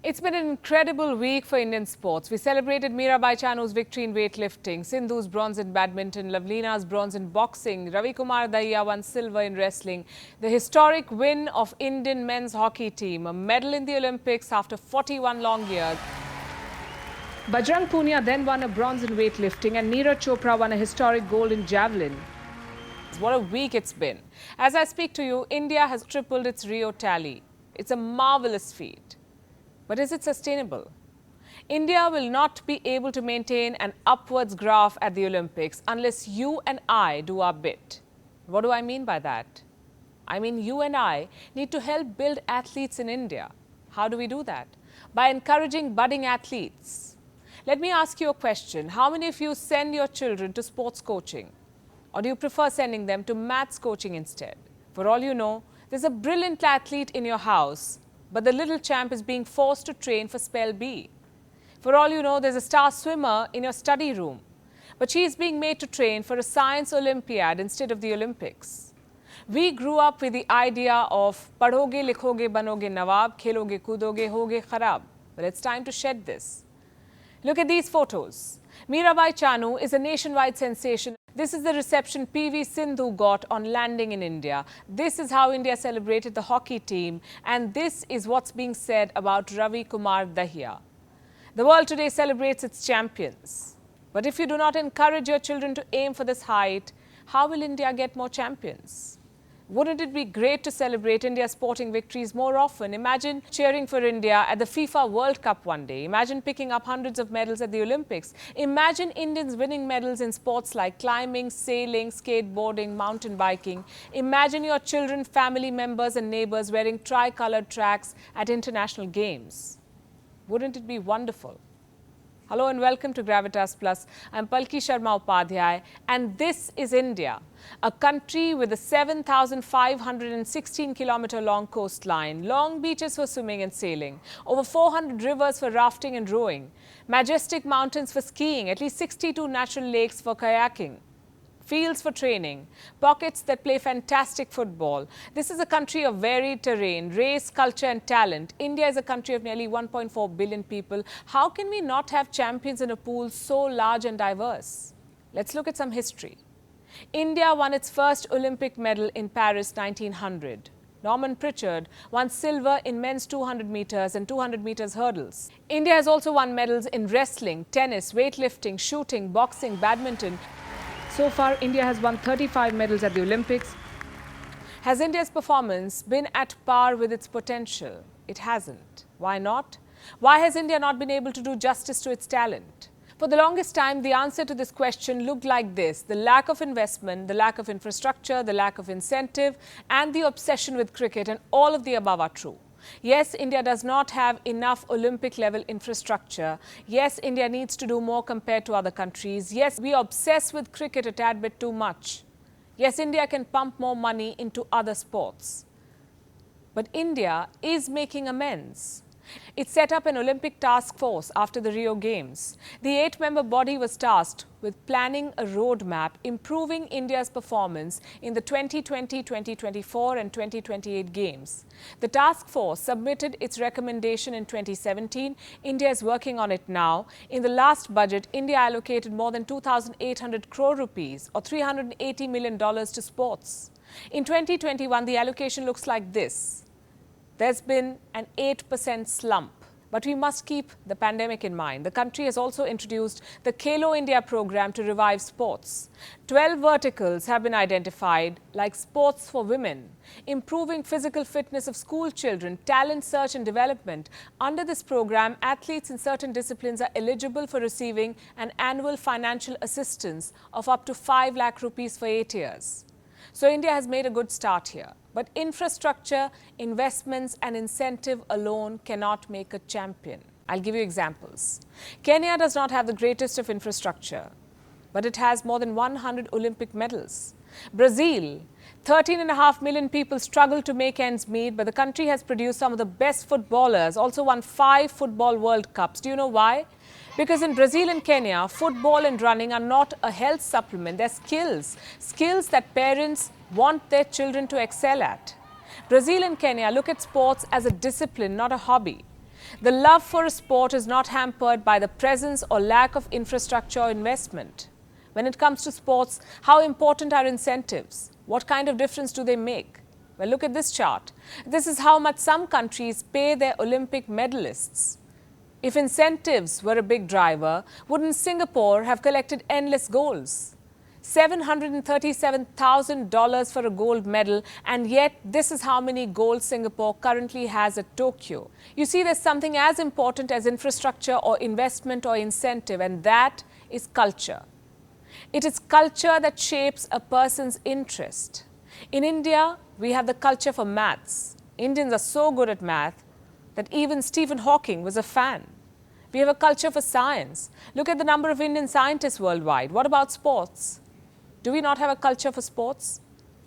It's been an incredible week for Indian sports. We celebrated Mirabai Chanu's victory in weightlifting, Sindhu's bronze in badminton, Lavlina's bronze in boxing, Ravi Kumar Dahiya won silver in wrestling, the historic win of Indian men's hockey team, a medal in the Olympics after 41 long years. Bajrang Punia then won a bronze in weightlifting and Neeraj Chopra won a historic gold in javelin. What a week it's been. As I speak to you, India has tripled its Rio tally. It's a marvelous feat. But is it sustainable? India will not be able to maintain an upwards graph at the Olympics unless you and I do our bit. What do I mean by that? I mean you and I need to help build athletes in India. How do we do that? By encouraging budding athletes. Let me ask you a question. How many of you send your children to sports coaching? Or do you prefer sending them to maths coaching instead? For all you know, there's a brilliant athlete in your house, but the little champ is being forced to train for spell B. For all you know, there's a star swimmer in your study room, but she is being made to train for a science Olympiad instead of the Olympics. We grew up with the idea of padhoge, likhoge, banoge nawab, kheloge, kudoge, hoge kharab. But it's time to shed this. Look at these photos. Mirabai Chanu is a nationwide sensation. This is the reception PV Sindhu got on landing in India. This is how India celebrated the hockey team, and this is what's being said about Ravi Kumar Dahiya. The world today celebrates its champions. But if you do not encourage your children to aim for this height, how will India get more champions? Wouldn't it be great to celebrate India's sporting victories more often? Imagine cheering for India at the FIFA World Cup one day. Imagine picking up hundreds of medals at the Olympics. Imagine Indians winning medals in sports like climbing, sailing, skateboarding, mountain biking. Imagine your children, family members and neighbors wearing tricolored tracks at international games. Wouldn't it be wonderful? Hello and welcome to Gravitas Plus. I'm Palki Sharma Upadhyay and this is India, a country with a 7,516-kilometer long coastline, long beaches for swimming and sailing, over 400 rivers for rafting and rowing, majestic mountains for skiing, at least 62 natural lakes for kayaking, fields for training, pockets that play fantastic football. This is a country of varied terrain, race, culture and talent. India is a country of nearly 1.4 billion people. How can we not have champions in a pool so large and diverse? Let's look at some history. India won its first Olympic medal in Paris 1900. Norman Pritchard won silver in men's 200 meters and 200 meters hurdles. India has also won medals in wrestling, tennis, weightlifting, shooting, boxing, badminton. So far, India has won 35 medals at the Olympics. Has India's performance been at par with its potential? It hasn't. Why not? Why has India not been able to do justice to its talent? For the longest time, the answer to this question looked like this: the lack of investment, the lack of infrastructure, the lack of incentive, and the obsession with cricket, and all of the above are true. Yes, India does not have enough Olympic-level infrastructure. Yes, India needs to do more compared to other countries. Yes, we are obsessed with cricket a tad bit too much. Yes, India can pump more money into other sports. But India is making amends. It set up an Olympic task force after the Rio Games. The 8-member body was tasked with planning a roadmap improving India's performance in the 2020, 2024 and 2028 Games. The task force submitted its recommendation in 2017. India is working on it now. In the last budget, India allocated more than 2,800 crore rupees or $380 million to sports. In 2021, the allocation looks like this. There's been an 8% slump, but we must keep the pandemic in mind. The country has also introduced the Khelo India program to revive sports. 12 verticals have been identified, like sports for women, improving physical fitness of school children, talent search and development. Under this program, athletes in certain disciplines are eligible for receiving an annual financial assistance of up to 5 lakh rupees for 8 years. So India has made a good start here. But infrastructure, investments and incentive alone cannot make a champion. I'll give you examples. Kenya does not have the greatest of infrastructure, but it has more than 100 Olympic medals. Brazil, 13.5 million people struggle to make ends meet, but the country has produced some of the best footballers, also won 5 football World Cups. Do you know why? Because in Brazil and Kenya, football and running are not a health supplement. They're skills that parents want their children to excel at. Brazil and Kenya look at sports as a discipline, not a hobby. The love for a sport is not hampered by the presence or lack of infrastructure or investment. When it comes to sports, how important are incentives? What kind of difference do they make? Well, look at this chart. This is how much some countries pay their Olympic medalists. If incentives were a big driver, wouldn't Singapore have collected endless golds? $737,000 for a gold medal, and yet this is how many golds Singapore currently has at Tokyo. You see, there's something as important as infrastructure or investment or incentive, and that is culture. It is culture that shapes a person's interest. In India, we have the culture for maths. Indians are so good at math that even Stephen Hawking was a fan. We have a culture for science. Look at the number of Indian scientists worldwide. What about sports? Do we not have a culture for sports?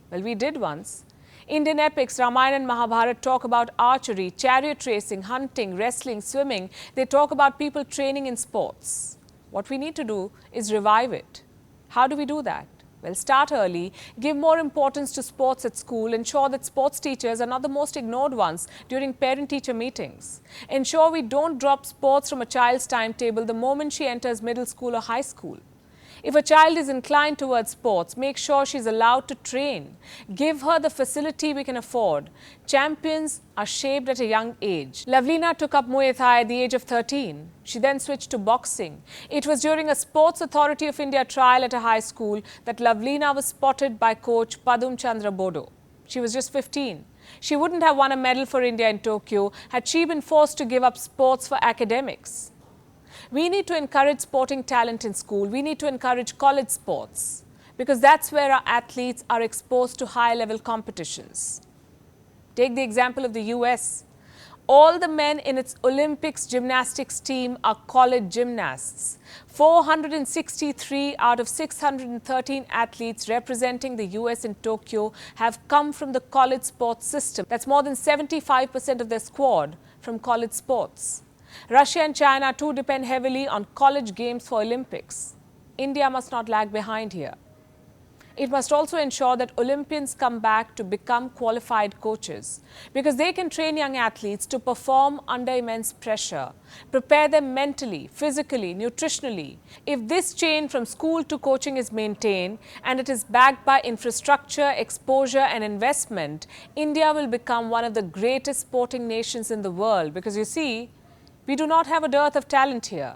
Well, we did once. Indian epics, Ramayana and Mahabharata, talk about archery, chariot racing, hunting, wrestling, swimming. They talk about people training in sports. What we need to do is revive it. How do we do that? Well, start early, give more importance to sports at school, ensure that sports teachers are not the most ignored ones during parent-teacher meetings. Ensure we don't drop sports from a child's timetable the moment she enters middle school or high school. If a child is inclined towards sports, make sure she's allowed to train. Give her the facility we can afford. Champions are shaped at a young age. Lavleena took up Muay Thai at the age of 13. She then switched to boxing. It was during a Sports Authority of India trial at a high school that Lavleena was spotted by coach Padum Chandra Bodo. She was just 15. She wouldn't have won a medal for India in Tokyo had she been forced to give up sports for academics. We need to encourage sporting talent in school. We need to encourage college sports because that's where our athletes are exposed to high-level competitions. Take the example of the US. All the men in its Olympics gymnastics team are college gymnasts. 463 out of 613 athletes representing the US in Tokyo have come from the college sports system. That's more than 75% of their squad from college sports. Russia and China too depend heavily on college games for Olympics. India must not lag behind here. It must also ensure that Olympians come back to become qualified coaches because they can train young athletes to perform under immense pressure, prepare them mentally, physically, nutritionally. If this chain from school to coaching is maintained and it is backed by infrastructure, exposure and investment, India will become one of the greatest sporting nations in the world because you see, we do not have a dearth of talent here.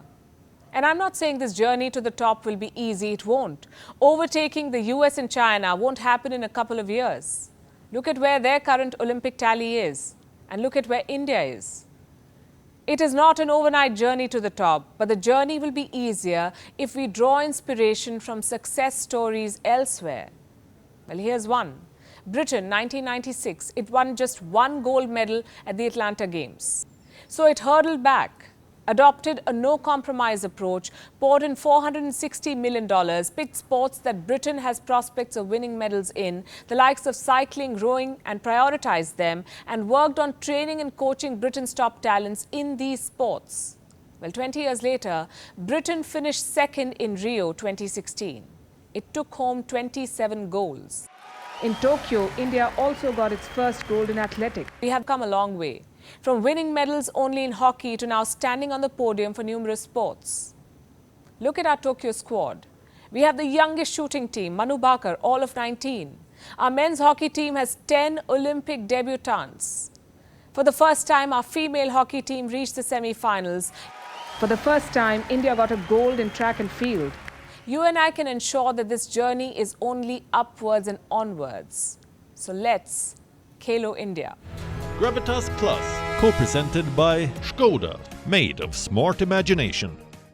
And I'm not saying this journey to the top will be easy, it won't. Overtaking the US and China won't happen in a couple of years. Look at where their current Olympic tally is and look at where India is. It is not an overnight journey to the top, but the journey will be easier if we draw inspiration from success stories elsewhere. Well, here's one. Britain, 1996, it won just one gold medal at the Atlanta Games. So it hurdled back, adopted a no-compromise approach, poured in $460 million, picked sports that Britain has prospects of winning medals in, the likes of cycling, rowing, and prioritized them, and worked on training and coaching Britain's top talents in these sports. Well, 20 years later, Britain finished second in Rio 2016. It took home 27 golds. In Tokyo, India also got its first gold in athletics. We have come a long way. From winning medals only in hockey to now standing on the podium for numerous sports. Look at our Tokyo squad. We have the youngest shooting team, Manu Bhakar, all of 19. Our men's hockey team has 10 Olympic debutants. For the first time, our female hockey team reached the semi-finals. For the first time, India got a gold in track and field. You and I can ensure that this journey is only upwards and onwards. So let's Khelo India. Gravitas Plus, co-presented by Skoda, made of smart imagination.